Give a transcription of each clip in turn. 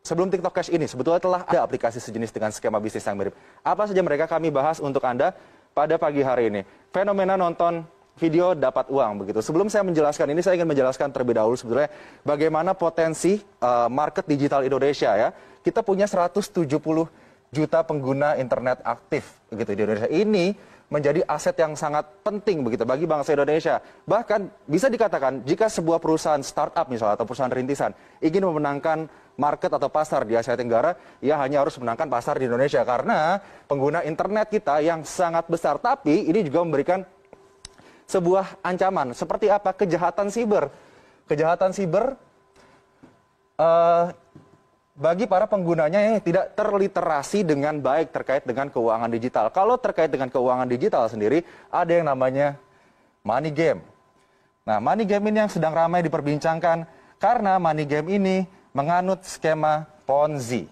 sebelum TikTok Cash ini sebetulnya telah ada aplikasi sejenis dengan skema bisnis yang mirip. Apa saja mereka kami bahas untuk Anda pada pagi hari ini. Fenomena nonton video dapat uang begitu. Sebelum saya menjelaskan ini, saya ingin menjelaskan terlebih dahulu sebetulnya bagaimana potensi market digital Indonesia ya. Kita punya 170 juta pengguna internet aktif begitu di Indonesia. Ini menjadi aset yang sangat penting begitu bagi bangsa Indonesia. Bahkan bisa dikatakan jika sebuah perusahaan startup misalnya atau perusahaan rintisan ingin memenangkan market atau pasar di Asia Tenggara, ia hanya harus menangkan pasar di Indonesia karena pengguna internet kita yang sangat besar. Tapi ini juga memberikan sebuah ancaman. Seperti apa? Kejahatan siber. Kejahatan siber bagi para penggunanya yang tidak terliterasi dengan baik terkait dengan keuangan digital. Kalau terkait dengan keuangan digital sendiri, ada yang namanya money game. Nah, money game ini yang sedang ramai diperbincangkan karena money game ini menganut skema Ponzi.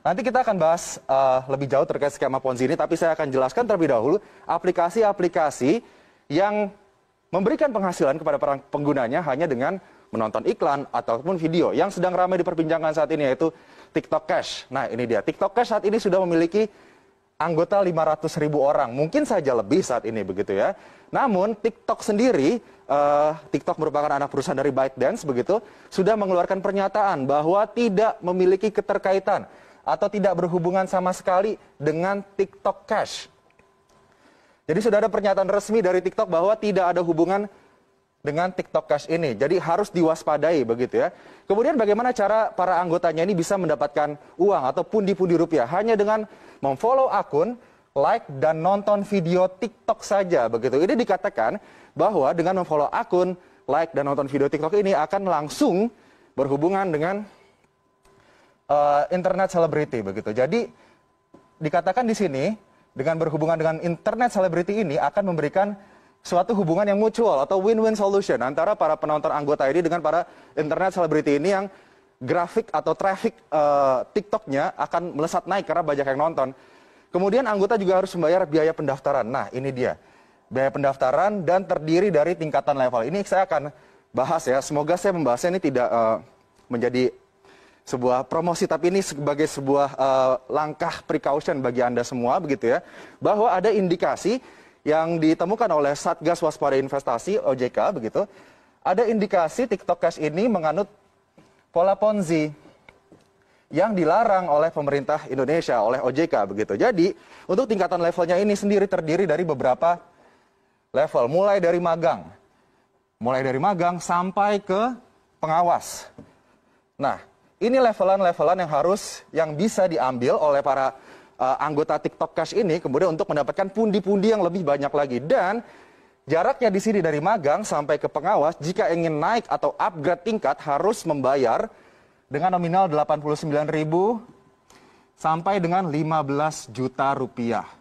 Nanti kita akan bahas lebih jauh terkait skema Ponzi ini, tapi saya akan jelaskan terlebih dahulu aplikasi-aplikasi yang memberikan penghasilan kepada para penggunanya hanya dengan menonton iklan ataupun video yang sedang ramai diperbincangkan saat ini, yaitu TikTok Cash. Nah, ini dia. TikTok Cash saat ini sudah memiliki anggota 500.000 orang. Mungkin saja lebih saat ini begitu ya. Namun TikTok sendiri, TikTok merupakan anak perusahaan dari ByteDance begitu, sudah mengeluarkan pernyataan bahwa tidak memiliki keterkaitan atau tidak berhubungan sama sekali dengan TikTok Cash. Jadi sudah ada pernyataan resmi dari TikTok bahwa tidak ada hubungan dengan TikTok Cash ini. Jadi harus diwaspadai begitu ya. Kemudian bagaimana cara para anggotanya ini bisa mendapatkan uang atau pundi-pundi rupiah? Hanya dengan memfollow akun, like, dan nonton video TikTok saja begitu. Ini dikatakan bahwa dengan memfollow akun, like, dan nonton video TikTok ini akan langsung berhubungan dengan internet selebriti begitu. Jadi dikatakan di sini dengan berhubungan dengan internet selebriti ini akan memberikan suatu hubungan yang mutual atau win-win solution antara para penonton anggota ini dengan para internet selebriti ini yang grafik atau traffic TikToknya akan melesat naik karena banyak yang nonton. Kemudian anggota juga harus membayar biaya pendaftaran. Nah, ini dia. Biaya pendaftaran dan terdiri dari tingkatan level. Ini saya akan bahas ya. Semoga saya membahasnya ini tidak menjadi sebuah promosi, tapi ini sebagai sebuah langkah precaution bagi Anda semua begitu ya. Bahwa ada indikasi yang ditemukan oleh Satgas Waspada Investasi OJK begitu, ada indikasi TikTok Cash ini menganut pola Ponzi yang dilarang oleh pemerintah Indonesia, oleh OJK begitu. Jadi untuk tingkatan levelnya ini sendiri terdiri dari beberapa level, mulai dari magang sampai ke pengawas. Nah, ini levelan-levelan yang bisa diambil oleh para anggota TikTok Cash ini kemudian untuk mendapatkan pundi-pundi yang lebih banyak lagi. Dan jaraknya di sini dari magang sampai ke pengawas, jika ingin naik atau upgrade tingkat harus membayar dengan nominal 89.000 sampai dengan 15 juta rupiah.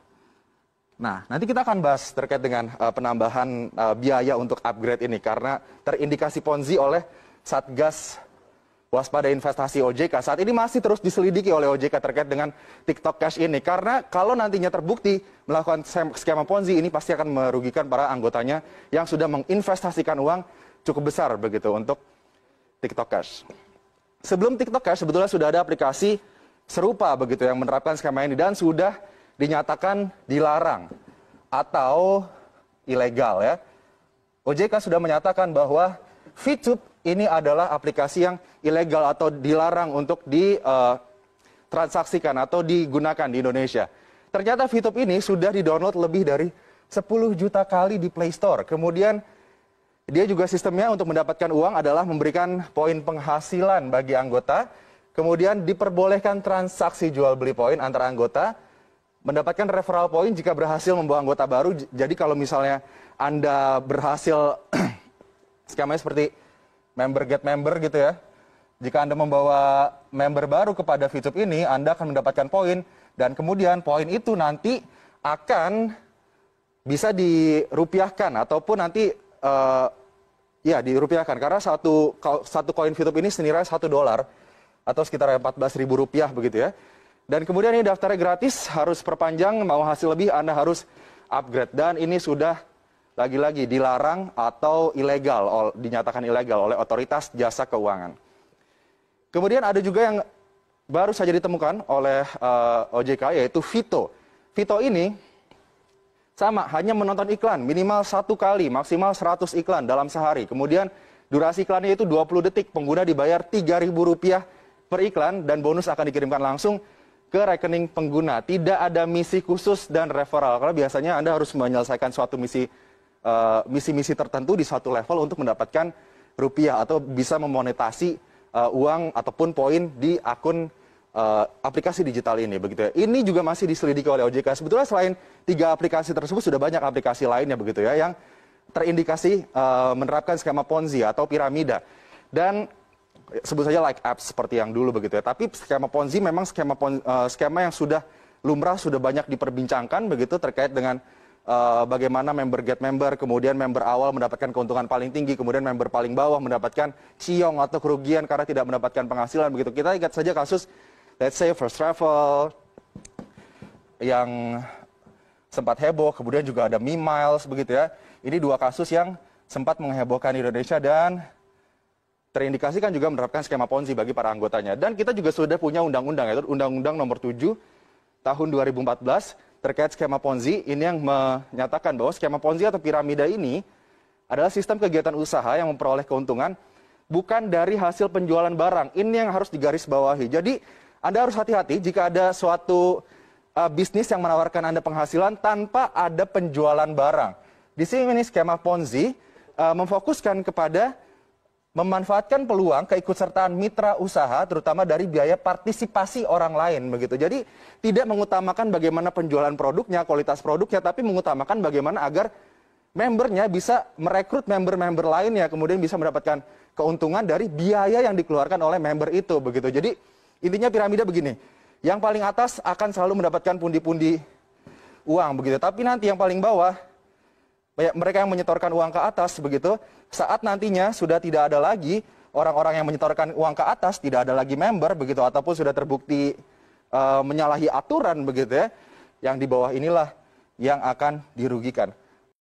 Nah, nanti kita akan bahas terkait dengan penambahan biaya untuk upgrade ini karena terindikasi Ponzi oleh Satgas Waspada Investasi OJK. Saat ini masih terus diselidiki oleh OJK terkait dengan TikTok Cash ini. Karena kalau nantinya terbukti melakukan skema Ponzi ini pasti akan merugikan para anggotanya yang sudah menginvestasikan uang cukup besar begitu untuk TikTok Cash. Sebelum TikTok Cash sebetulnya sudah ada aplikasi serupa begitu yang menerapkan skema ini dan sudah dinyatakan dilarang atau ilegal ya. OJK sudah menyatakan bahwa VTube ini adalah aplikasi yang ilegal atau dilarang untuk ditransaksikan atau digunakan di Indonesia. Ternyata VTube ini sudah di-download lebih dari 10 juta kali di Play Store. Kemudian dia juga sistemnya untuk mendapatkan uang adalah memberikan poin penghasilan bagi anggota. Kemudian diperbolehkan transaksi jual beli poin antara anggota. Mendapatkan referral point jika berhasil membawa anggota baru. Jadi kalau misalnya Anda berhasil skemanya seperti member get member gitu ya. Jika Anda membawa member baru kepada VTube ini, Anda akan mendapatkan poin. Dan kemudian poin itu nanti akan bisa dirupiahkan ataupun nanti dirupiahkan. Karena satu koin VTube ini senilai $1 atau sekitar 14.000 rupiah begitu ya. Dan kemudian ini daftarnya gratis, harus perpanjang, mau hasil lebih Anda harus upgrade. Dan ini sudah lagi-lagi dilarang atau ilegal, dinyatakan ilegal oleh otoritas jasa keuangan. Kemudian ada juga yang baru saja ditemukan oleh OJK, yaitu Vito. Vito ini sama, hanya menonton iklan minimal 1 kali, maksimal 100 iklan dalam sehari. Kemudian durasi iklannya itu 20 detik, pengguna dibayar Rp3.000 per iklan dan bonus akan dikirimkan langsung ke rekening pengguna. Tidak ada misi khusus dan referral, karena biasanya Anda harus menyelesaikan suatu misi tertentu di suatu level untuk mendapatkan rupiah atau bisa memonetasi uang ataupun poin di akun aplikasi digital ini, begitu ya. Ini juga masih diselidiki oleh OJK. Sebetulnya selain 3 aplikasi tersebut sudah banyak aplikasi lainnya, begitu ya, yang terindikasi menerapkan skema Ponzi atau piramida. Dan sebut saja like apps seperti yang dulu, begitu ya. Tapi skema Ponzi memang skema yang sudah lumrah, sudah banyak diperbincangkan, begitu, terkait dengan bagaimana member get member, kemudian member awal mendapatkan keuntungan paling tinggi, kemudian member paling bawah mendapatkan ciong atau kerugian karena tidak mendapatkan penghasilan, begitu. Kita ingat saja kasus, let's say, First Travel yang sempat heboh, kemudian juga ada Miles, begitu ya. Ini 2 kasus yang sempat menghebohkan Indonesia dan terindikasikan juga menerapkan skema Ponzi bagi para anggotanya. Dan kita juga sudah punya undang-undang, yaitu Undang-Undang Nomor 7 Tahun 2014 terkait skema Ponzi. Ini yang menyatakan bahwa skema Ponzi atau piramida ini adalah sistem kegiatan usaha yang memperoleh keuntungan bukan dari hasil penjualan barang. Ini yang harus digarisbawahi. Jadi Anda harus hati-hati jika ada suatu bisnis yang menawarkan Anda penghasilan tanpa ada penjualan barang. Di sini skema Ponzi memfokuskan kepada memanfaatkan peluang keikutsertaan mitra usaha, terutama dari biaya partisipasi orang lain, begitu. Jadi tidak mengutamakan bagaimana penjualan produknya, kualitas produknya, tapi mengutamakan bagaimana agar membernya bisa merekrut member-member lainnya, kemudian bisa mendapatkan keuntungan dari biaya yang dikeluarkan oleh member itu, begitu. Jadi intinya piramida begini, yang paling atas akan selalu mendapatkan pundi-pundi uang, begitu. Tapi nanti yang paling bawah, mereka yang menyetorkan uang ke atas, begitu, saat nantinya sudah tidak ada lagi orang-orang yang menyetorkan uang ke atas, tidak ada lagi member, begitu, ataupun sudah terbukti menyalahi aturan, begitu ya, yang di bawah inilah yang akan dirugikan.